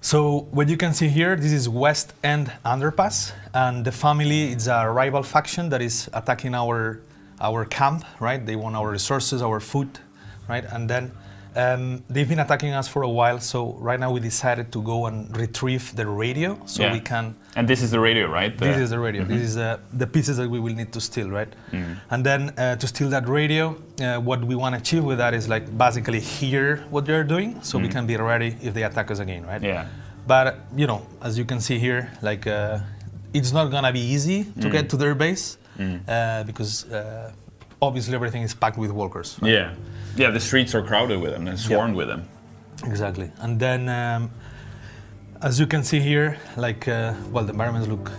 So what you can see here, this is West End Underpass, and the family is a rival faction that is attacking our camp, right? They want our resources, our food, right? And then they've been attacking us for a while, so right now we decided to go and retrieve the radio so we can... And this is the radio, right? This is the radio. This is the pieces that we will need to steal, right? And then to steal that radio, what we want to achieve with that is like basically hear what they're doing, so we can be ready if they attack us again, right? Yeah. But you know, as you can see here, like it's not gonna be easy to get to their base because obviously everything is packed with walkers. Right? Yeah. Yeah, the streets are crowded with them and swarmed with them. Exactly. And then, as you can see here, like, well, the environments look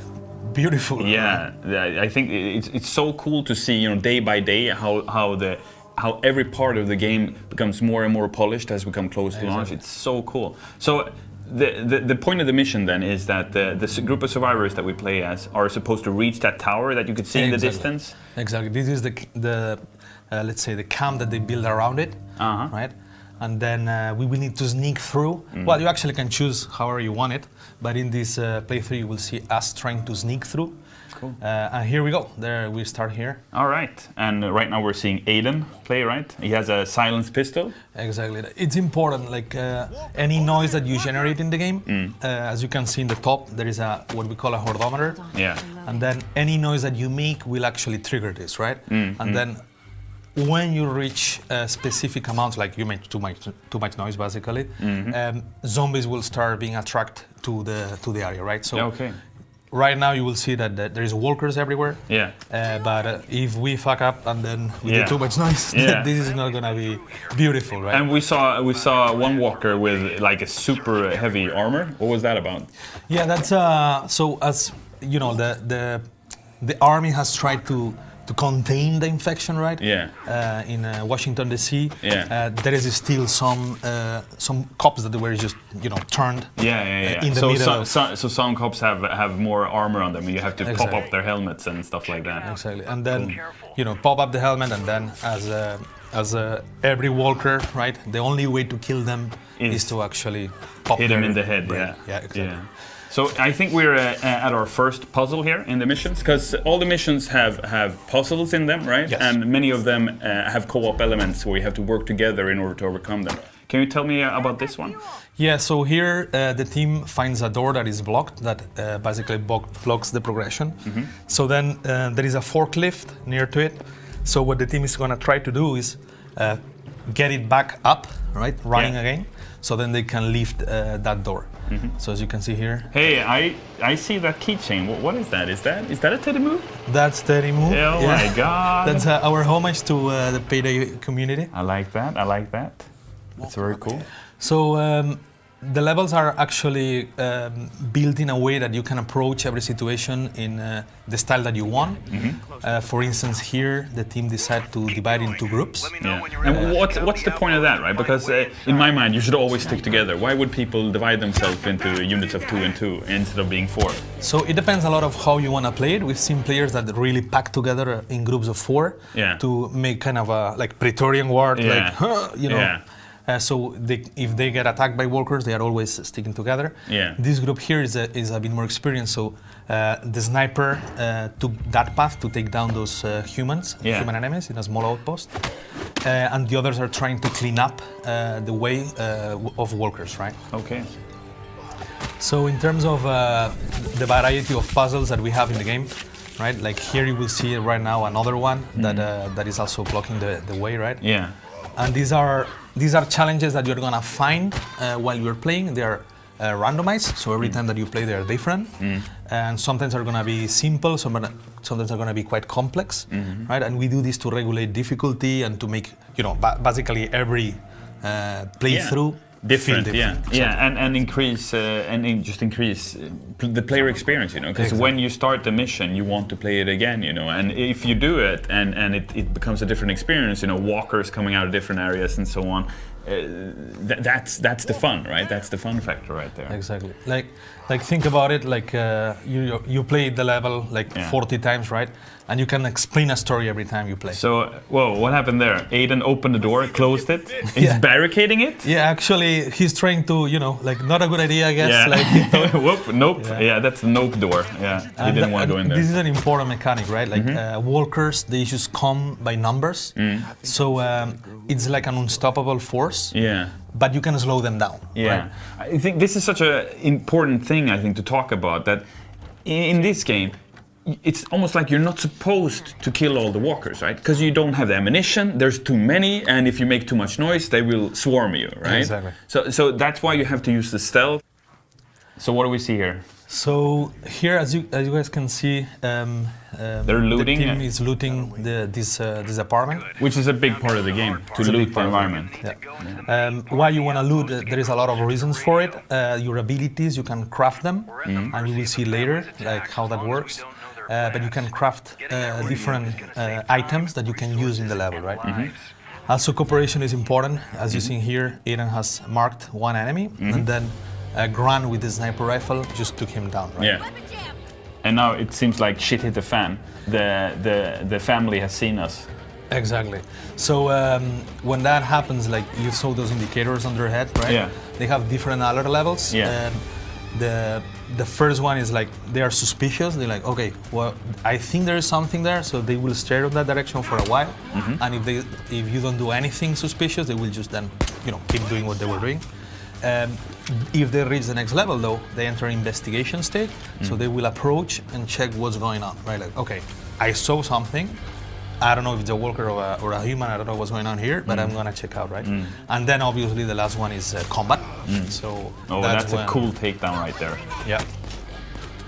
beautiful. Yeah, I think it's so cool to see, you know, day by day how every part of the game becomes more and more polished as we come close to launch. It's so cool. So the point of the mission then is that the group of survivors that we play as are supposed to reach that tower that you could see in the distance. Exactly. This is the let's say the camp that they build around it, right? And then we will need to sneak through. Well, you actually can choose however you want it, but in this playthrough you will see us trying to sneak through. Cool. And here we go. There we start here. All right. And right now we're seeing Aiden play, right? He has a silenced pistol. Exactly. It's important, like any noise that you generate in the game, as you can see in the top, there is what we call a hordometer. Yeah. And then any noise that you make will actually trigger this, right? And then when you reach specific amounts, like you make too much noise, basically, zombies will start being attracted to the area, right? So okay. Right now you will see that there is walkers everywhere. Yeah. But if we fuck up and then we do too much noise, this is not gonna be beautiful, right? And we saw one walker with like a super heavy armor. What was that about? Yeah, that's so as you know, the army has tried to contain the infection, right? Yeah. In Washington D.C. Yeah. There is still some cops that were just turned. In the middle. So some cops have more armor on them. You have to pop up their helmets and stuff like that. Exactly. And then pop up the helmet, and then as every walker, right? The only way to kill them is to actually hit them in the head. Brain. Yeah. Exactly. Yeah. So I think we're at our first puzzle here in the missions, because all the missions have puzzles in them, right? Yes. And many of them have co-op elements where you have to work together in order to overcome them. Can you tell me about this one? Yeah, so here the team finds a door that is blocked, that basically blocks the progression. So then there is a forklift near to it. So what the team is going to try to do is get it back up, right, running again, so then they can lift that door. So as you can see here. Hey, I see that keychain. What is that? Is that a Teddy Moo? That's Teddy Moo. Oh my God. That's our homage to the Payday community. I like that. That's very cool. So the levels are actually built in a way that you can approach every situation in the style that you want. For instance, here the team decided to divide into groups. Yeah. And what's the point of that, right? Because in my mind, you should always stick together. Why would people divide themselves into units of 2 and 2 instead of being 4? So it depends a lot of how you want to play it. We've seen players that really pack together in groups of 4 to make kind of a like Praetorian Guard, so if they get attacked by walkers, they are always sticking together. Yeah. This group here is a bit more experienced, so the sniper took that path to take down those human enemies in a small outpost, and the others are trying to clean up the way of walkers, right? Okay. So in terms of the variety of puzzles that we have in the game, right? Like here you will see right now another one that is also blocking the way, right? Yeah. And these are challenges that you're gonna find while you're playing. They are randomized, so every time that you play, they are different. And sometimes are gonna be simple, sometimes are gonna be quite complex, right? And we do this to regulate difficulty and to make basically every playthrough different. And increase increase the player experience, because when you start the mission you want to play it again, and if you do it and it becomes a different experience, walkers coming out of different areas and so on, that's the fun, right? That's the fun factor right there. Exactly. Like think about it, like you play the level like 40 times, right? and you can explain a story every time you play. So, whoa, what happened there? Aiden opened the door, closed it. He's Yeah. barricading it. Yeah, actually, he's trying to, like, not a good idea, I guess. Yeah. Like, he thought- Whoop, nope. Yeah. Yeah, that's the nope door. Yeah, he And didn't want to go in there. This is an important mechanic, right? Like walkers, they just come by numbers. So it's like an unstoppable force, Yeah. but you can slow them down. Yeah, Right? I think this is such an important thing, I think, to talk about, that in this game, it's almost like you're not supposed to kill all the walkers, right? Because you don't have the ammunition, there's too many, and if you make too much noise, they will swarm you, right? Exactly. So that's why you have to use the stealth. So what do we see here? So here, as you guys can see, They're looting. The team is looting this apartment. Which is a big part of the game, to It's a big loot the part of it. environment. Yeah. Why you want to loot? There is a lot of reasons for it. Your abilities, you can craft them, and you will see later like how that works. But you can craft different items that you can use in the level, right? Also, cooperation is important. As you see here, Aiden has marked one enemy, and then Grant with the sniper rifle just took him down, right? Yeah. And now it seems like shit hit the fan. The family has seen us. Exactly. So when that happens, like you saw those indicators on their head, right? Yeah. They have different alert levels. Yeah. The first one is like they are suspicious. They're like, okay, well, I think there is something there, so they will stare in that direction for a while. And if you don't do anything suspicious, they will just then keep doing what they were doing. If they reach the next level, though, they enter investigation state. So they will approach and check what's going on, right? Like, okay, I saw something. I don't know if it's a walker or a human. I don't know what's going on here, but I'm gonna check out, right? And then obviously the last one is combat. So That's a when- cool takedown right there. Yeah.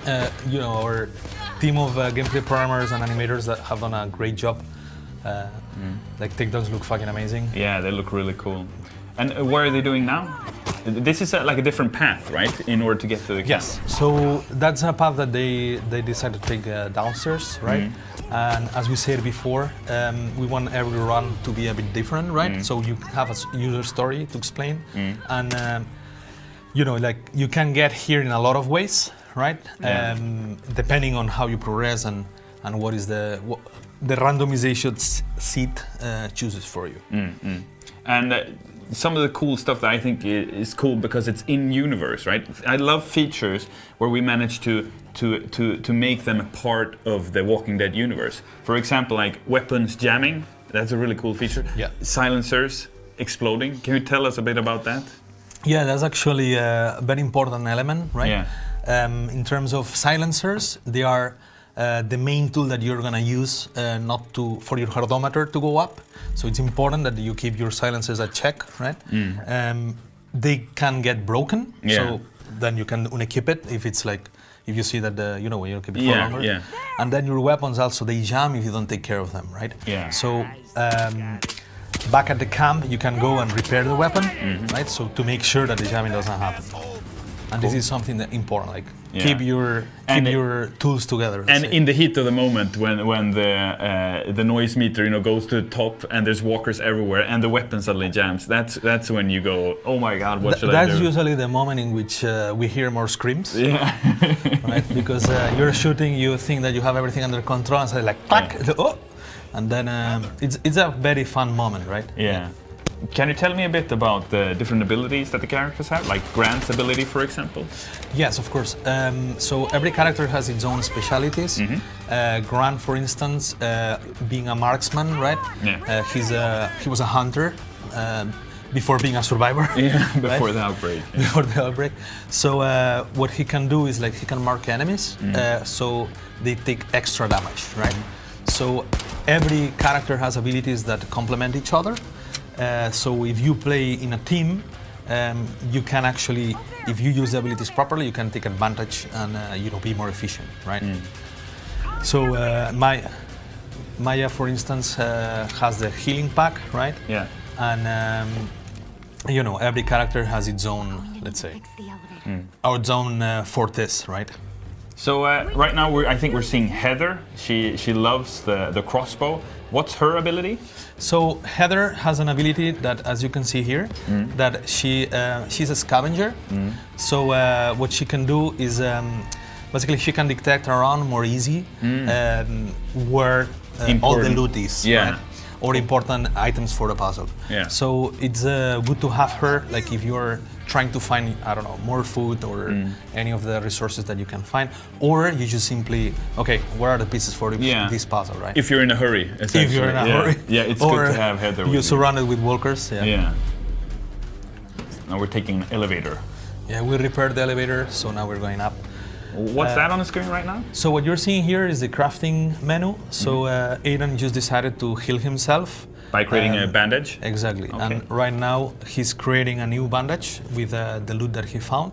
Our team of gameplay programmers and animators that have done a great job. Like takedowns look fucking amazing. Yeah, they look really cool. And what are they doing now? This is like a different path, right? In order to get to the camp. Yes. So that's a path that they decided to take downstairs, right? And as we said before, we want every run to be a bit different, right? So you have a user story to explain, and like you can get here in a lot of ways, right? Yeah. Depending on how you progress and what is the randomization seat chooses for you. And some of the cool stuff that I think is cool because it's in universe, right? I love features where we manage to make them a part of the Walking Dead universe. For example, like weapons jamming. That's a really cool feature. Yeah. Silencers exploding. Can you tell us a bit about that? Yeah, that's actually a very important element, right? Yeah. In terms of silencers, they are the main tool that you're gonna use for your hardometer to go up. So it's important that you keep your silencers at check, right? They can get broken, so then you can unequip it if you see that when you keep it for longer. Yeah. And then your weapons also, they jam if you don't take care of them, right? Yeah. So back at the camp, you can go and repair the weapon, right? So to make sure that the jamming doesn't happen. And this is something that important, like keep your tools together. And in the heat of the moment, when the noise meter goes to the top and there's walkers everywhere and the weapon suddenly jams, that's when you go, oh my god, what should I do? That's usually the moment in which we hear more screams. Yeah. Right? Because you're shooting, you think that you have everything under control, and so like, oh, and then it's a very fun moment, right? Yeah. Can you tell me a bit about the different abilities that the characters have, like Grant's ability, for example? Yes, of course. So every character has its own specialities. Grant, for instance, being a marksman, right? Yeah. He was a hunter before being a survivor. Yeah, before right? the outbreak. Yeah. Before the outbreak. So what he can do is he can mark enemies, so they take extra damage, right? So every character has abilities that complement each other. So if you play in a team, you can actually, if you use the abilities properly, you can take advantage and be more efficient, right? So Maya, for instance, has the healing pack, right? Yeah. And every character has its own, let's say, its own fortes, right? So right now, I think we're seeing Heather. She loves the crossbow. What's her ability? So Heather has an ability that, as you can see here, that she's a scavenger. So what she can do is basically she can detect around more easy where all the Important. loot is, Yeah. right? Or important items for the puzzle. Yeah. So it's good to have her, like if you're trying to find, I don't know, more food or any of the resources that you can find, or you just simply, okay, where are the pieces for this puzzle, right? If you're in a hurry, essentially. If you're in a hurry. Yeah, it's or good to have Heather with you're you. surrounded with walkers. Yeah. Now we're taking an elevator. Yeah, we repaired the elevator, so now we're going up. What's that on the screen right now? So what you're seeing here is the crafting menu. So Aiden just decided to heal himself. By creating a bandage? Exactly. Okay. And right now he's creating a new bandage with the loot that he found.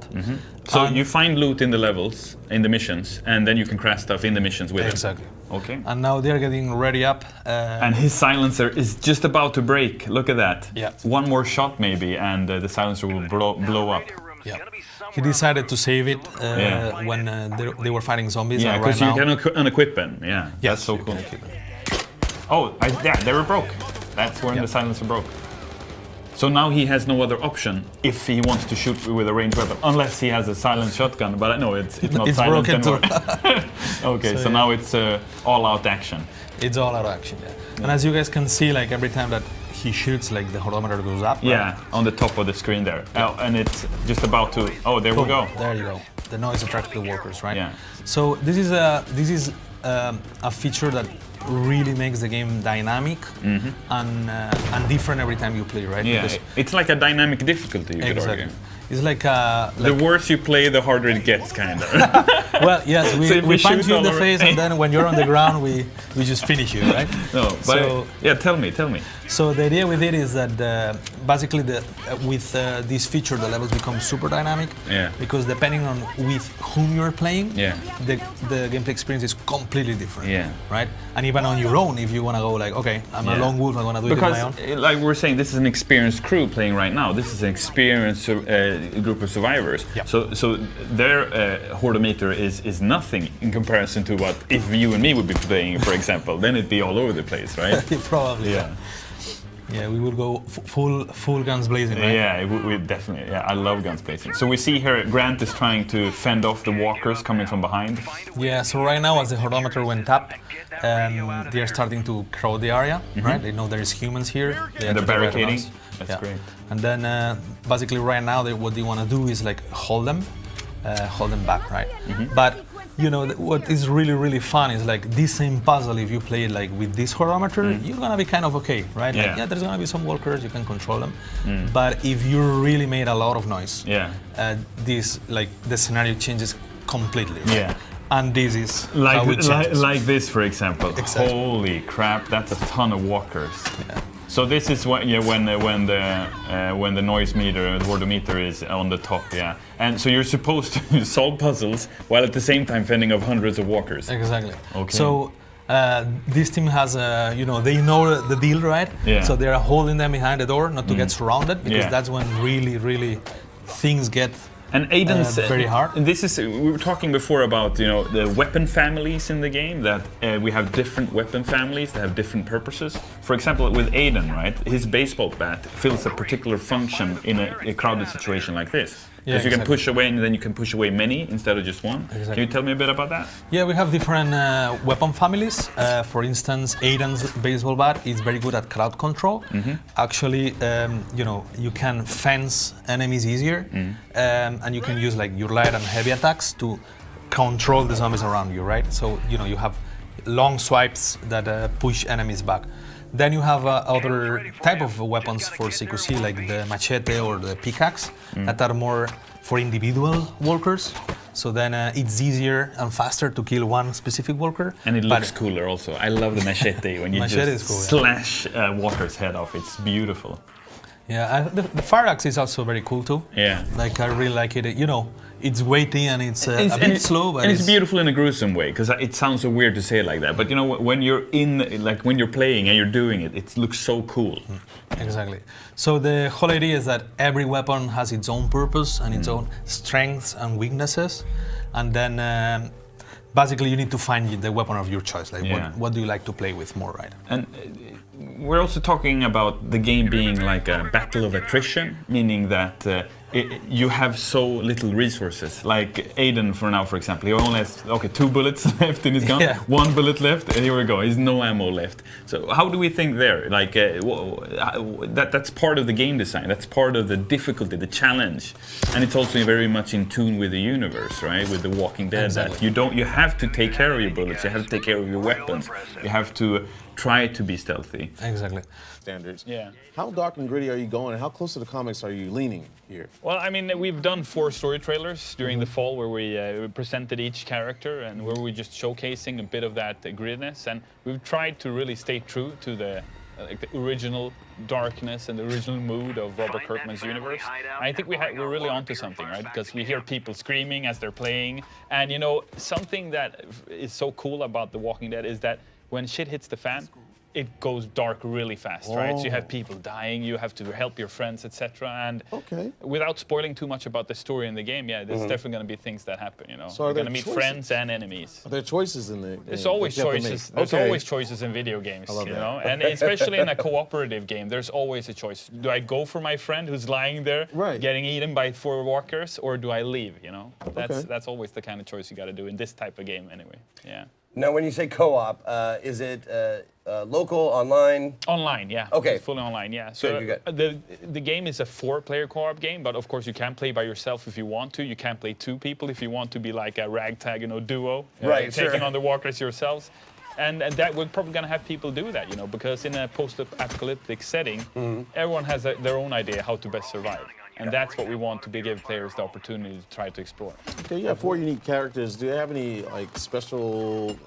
So you find loot in the levels, in the missions, and then you can craft stuff in the missions with Exactly. it. Okay. And now they're getting ready up. And his silencer is just about to break. Look at that. Yeah. One more shot maybe, and the silencer will blow up. Yeah. He decided to save it when they were fighting zombies. Yeah, and because right you now, can unequip them. Yeah, Yes, that's so you cool. can keep it. Oh, yeah, they were broke. That's when the silencer broke. So now he has no other option if he wants to shoot with a ranged weapon, unless he has a silent shotgun. But no, it's not It's silenced broken too. anymore. Okay, so now it's all-out action. It's all out of action, yeah. And as you guys can see, like every time that he shoots, like the horometer goes up. Yeah, right? on the top of the screen there. Oh, and it's just about to. Oh, there we Boom, go. There you go. The noise attracts the workers, right? Yeah. So this is a feature that really makes the game dynamic and different every time you play, right? Yeah, Because- it's like a dynamic difficulty. You could exactly. argue. It's like The worse you play, the harder it gets, kind of. well, yes, we, So if we we punch shoot you in the all face, over- and then when you're on the ground, we just finish you, right? No, but So- yeah, tell me. So the idea with it is that basically with this feature, the levels become super dynamic. Yeah. Because depending on with whom you're playing, Yeah. the gameplay experience is completely different. Yeah. Right. And even on your own, if you want to go like, okay, I'm a Yeah. lone wolf, I'm gonna do it on Because, my own. like we're saying, this is an experienced crew playing right now. This is an experienced group of survivors. Yeah. So their hordometer is nothing in comparison to what if you and me would be playing, for example. Then it'd be all over the place, right? Probably. Yeah. Yeah, we will go full guns blazing, right? Yeah, we definitely. Yeah, I love guns blazing. So we see here Grant is trying to fend off the walkers coming from behind. Yeah, so right now as the horometer went up, they are starting to crowd the area, right? They know there is humans here. They And are they're to the right of barricading? us. That's great. And then basically right now what they want to do is like hold them back, right? But you know what is really fun is like this same puzzle. If you play it like with this horometer, you're gonna be kind of okay, right? Like, Yeah. yeah, there's gonna be some walkers, you can control them. But if you really made a lot of noise, Yeah. this like the scenario changes completely. Right? Yeah. And this is how it changes. Like this, for example. Exactly. Holy crap! That's a ton of walkers. Yeah. So this is what, yeah, when the noise meter, the wordometer is on the top, yeah. And so you're supposed to solve puzzles while at the same time fending off hundreds of walkers. Exactly. Okay. So this team has, they know the deal, right? Yeah. So they're holding them behind the door not to get surrounded because Yeah. that's when really things get. And Aiden's very hard. And this is we were talking before about the weapon families in the game, that we have different weapon families that have different purposes. For example, with Aiden, right, his baseball bat fills a particular function in a crowded situation like this. Because you can exactly. push away and then you can push away many instead of just one. Exactly. Can you tell me a bit about that? Yeah, we have different weapon families. For instance, Aiden's baseball bat is very good at crowd control. Actually, you can fence enemies easier, and you can use like your light and heavy attacks to control the zombies around you, right? So you have long swipes that push enemies back. Then you have other type of weapons for CQC, like the machete or the pickaxe, that are more for individual walkers. So then it's easier and faster to kill one specific walker. And it looks cooler also. I love the machete when you Machete just is cool, yeah. slash walker's head off. It's beautiful. Yeah, the fire axe is also very cool too. Yeah. Like I really like it. It's weighty and it's a bit slow, but and it's beautiful in a gruesome way, because it sounds so weird to say it like that. But when you're when you're playing and you're doing it, it looks so cool. Exactly. So the whole idea is that every weapon has its own purpose and its own strengths and weaknesses, and then basically you need to find the weapon of your choice. Like what do you like to play with more, right? And we're also talking about the game being like a battle of attrition, meaning that you have so little resources. Like Aiden, for example, he only has 2 bullets left in his gun, Yeah. 1 bullet left, and here we go. He's no ammo left. So how do we think there? Like that's part of the game design. That's part of the difficulty, the challenge, and it's also very much in tune with the universe, right? With The Walking Dead, Exactly. that you have to take care of your bullets. You have to take care of your weapons. You have to try to be stealthy. Exactly. Standards. Yeah. How dark and gritty are you going, and how close to the comics are you leaning here? Well, I mean, we've done 4 story trailers during the fall where we presented each character and where we're just showcasing a bit of that grittiness, and we've tried to really stay true to the original darkness and the original mood of Robert Kirkman's universe. And I think we're really onto something, right? Because we hear people screaming as they're playing, and you know, something that is so cool about The Walking Dead is that when shit hits the fan, it goes dark really fast, right? So you have people dying, you have to help your friends, etc. And without spoiling too much about the story in the game, yeah, there's definitely going to be things that happen, you know. So are You're there going to meet choices? friends and enemies. Are there choices in the There's game always that you have to make? choices. There's always choices in video games, love you that. know, and especially in a cooperative game, there's always a choice. Do I go for my friend who's lying there, getting eaten by 4 walkers, or do I leave? You know, that's always the kind of choice you got to do in this type of game, anyway. Yeah. Now, when you say co-op, is it local, online? Online, yeah. Okay. It's fully online, yeah. So Good. the game is a 4-player co-op game, but of course you can play by yourself if you want to. You can play 2 people if you want to be like a ragtag, you know, duo, Right, taking sure. on the walkers yourselves. And that we're probably going to have people do that, you know, because in a post-apocalyptic setting, everyone has their own idea how to best survive. And that's what we want to give players the opportunity to try to explore. Okay, you have 4 unique characters. Do they have any like special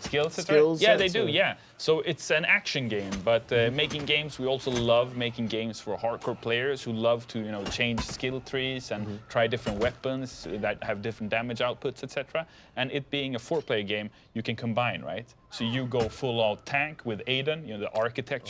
skills? Yeah, they do. Yeah. So it's an action game, but making games, we also love making games for hardcore players who love to, you know, change skill trees and try different weapons that have different damage outputs, etc. And it being a 4-player game, you can combine, right? So you go full-out tank with Aiden, you know, the architect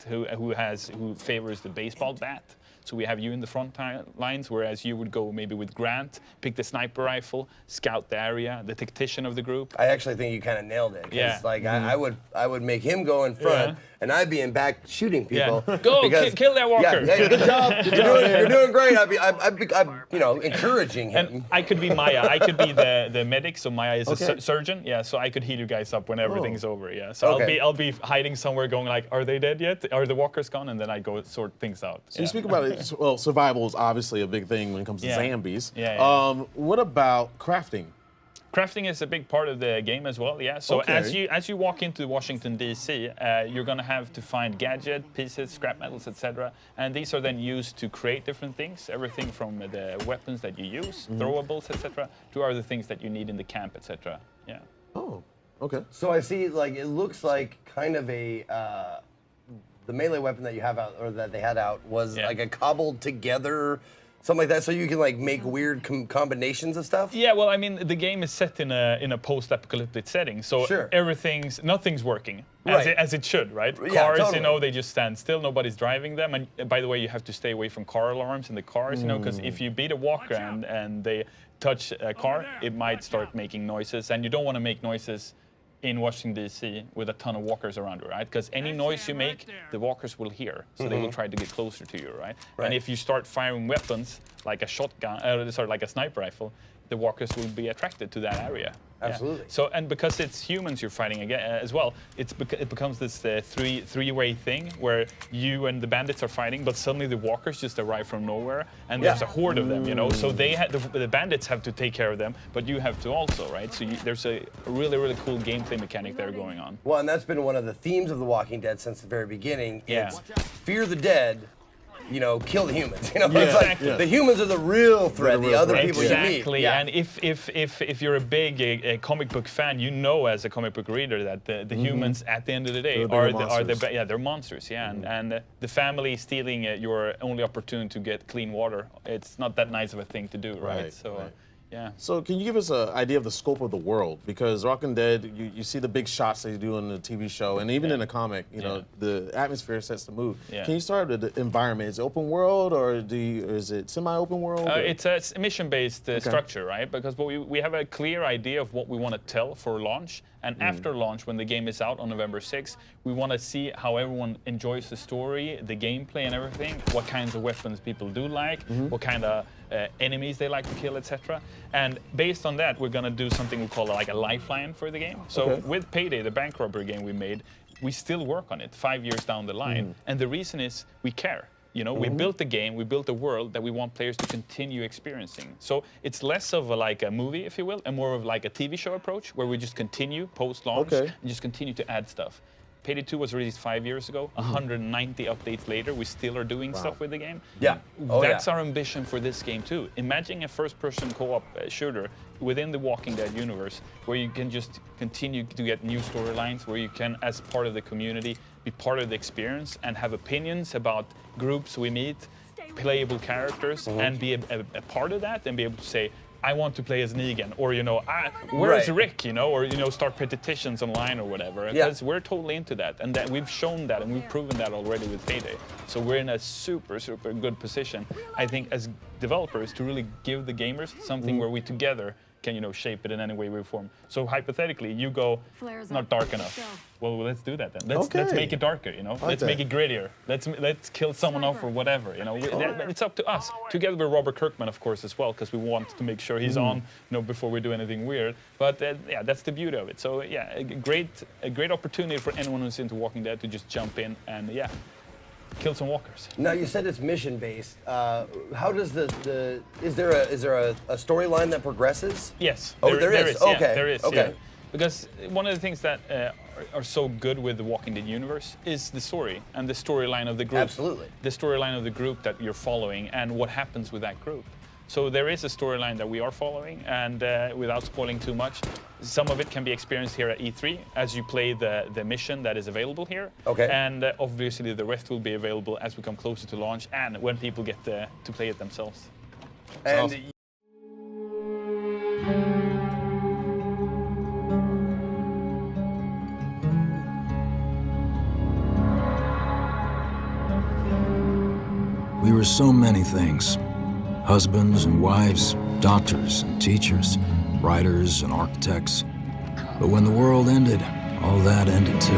who favors the baseball bat. So we have you in the front lines, whereas you would go maybe with Grant, pick the sniper rifle, scout the area, the tactician of the group. I actually think you kind of nailed it. 'Cause, Yeah. like I would make him go in front, and I'd be in back shooting people. Yeah. Go kill that walker. Yeah, hey, good job. You're doing great. I'd be you know, encouraging him. And I could be Maya. I could be the medic. So Maya is a surgeon. Yeah. So I could heal you guys up when everything's over. Yeah. So I'll be hiding somewhere, going like, are they dead yet? Are the walkers gone? And then I go sort things out. So you speak about it. Well, survival is obviously a big thing when it comes to zombies. Yeah. What about crafting? Crafting is a big part of the game as well, yeah. So as you walk into Washington D.C., you're gonna have to find gadget pieces, scrap metals, etc. And these are then used to create different things, everything from the weapons that you use, throwables, etc., to other things that you need in the camp, etc. Yeah. Oh, okay. So I see, like, it looks like kind of a the melee weapon that you have out, or that they had out, was like a cobbled together. Something like that, so you can like make weird combinations of stuff. Yeah, well, I mean, the game is set in a post-apocalyptic setting, so nothing's working as it should, right? Yeah, Cars, totally. you know, they just stand still. Nobody's driving them, and by the way, you have to stay away from car alarms in the cars, you know, because if you beat a walker and they touch a car, it might start making noises, and you don't want to make noises in Washington, D.C. with a ton of walkers around you, right? Because any noise you make, the walkers will hear, so they will try to get closer to you, right? And if you start firing weapons, like a shotgun, like a sniper rifle, the walkers will be attracted to that area. Absolutely. Yeah. So, and because it's humans you're fighting again as well, it becomes this three-way thing where you and the bandits are fighting, but suddenly the walkers just arrive from nowhere, and there's a horde of them, you know. So the bandits have to take care of them, but you have to also, right? So there's a really, really cool gameplay mechanic there going on. Well, and that's been one of the themes of The Walking Dead since the very beginning. It's fear the dead, you know, kill the humans. You know, it's like the humans are the real threat. The other people you meet. Exactly. And if you're a big a comic book fan, you know, as a comic book reader, that the humans at the end of the day they're monsters. Yeah. And the family stealing your only opportunity to get clean water. It's not that nice of a thing to do, right? Yeah. So can you give us an idea of the scope of the world? Because Walking Dead, you see the big shots they do in the TV show, and even in the comic, you know, the atmosphere sets the mood. Yeah. Can you start with the environment? Is it open world, or is it semi-open world? or- It's a mission-based structure, right? Because we have a clear idea of what we want to tell for launch, and after launch, when the game is out on November 6th, we want to see how everyone enjoys the story, the gameplay and everything, what kinds of weapons people do like, what kind of enemies they like to kill, etc. And based on that, we're going to do something we call like a lifeline for the game. So with Payday, the bank robbery game we made, we still work on it 5 years down the line. And the reason is we care. You know, we built the game, we built a world that we want players to continue experiencing. So it's less of like a movie, if you will, and more of like a TV show approach, where we just continue post-launch and just continue to add stuff. Payday 2 was released 5 years ago. 190 updates later, we still are doing stuff with the game. Yeah. That's our ambition for this game too. Imagine a first-person co-op shooter within the Walking Dead universe, where you can just continue to get new storylines, where you can, as part of the community, be part of the experience and have opinions about groups we meet, playable characters, and be a part of that, and be able to say, I want to play as Negan, or you know, where's Rick, you know, or you know, start petitions online or whatever. Because we're totally into that, and that we've shown that, and we've proven that already with Payday. So we're in a super good position, I think, as developers, to really give the gamers something where we together can, you know, shape it in any way we form. So hypothetically, you go, not dark enough. Well, let's do that then. Let's make it darker, you know. Let's make it grittier. Let's kill someone off or whatever, you know. It's up to us, together with Robert Kirkman, of course, as well, because we want to make sure he's on, you know, before we do anything weird. But yeah, that's the beauty of it. So yeah, a great opportunity for anyone who's into Walking Dead to just jump in and kill some walkers. Now you said it's mission based. How does is there a storyline that progresses? Yes. There is. Yeah, Okay. there is. Okay. Yeah. Because one of the things that are so good with the Walking Dead universe is the story and the storyline of the group. Absolutely. The storyline of the group that you're following and what happens with that group. So there is a storyline that we are following, and without spoiling too much, some of it can be experienced here at E3 as you play the mission that is available here. Okay. And obviously the rest will be available as we come closer to launch and when people get to play it themselves. And We were so many things. Husbands and wives, doctors and teachers, writers and architects. But when the world ended, all that ended too.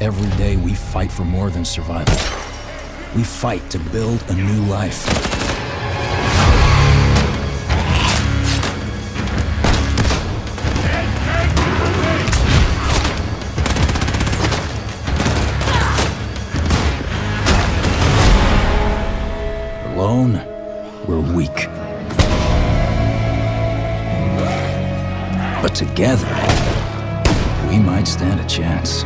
Every day we fight for more than survival. We fight to build a new life. Alone, we're weak. But together, we might stand a chance.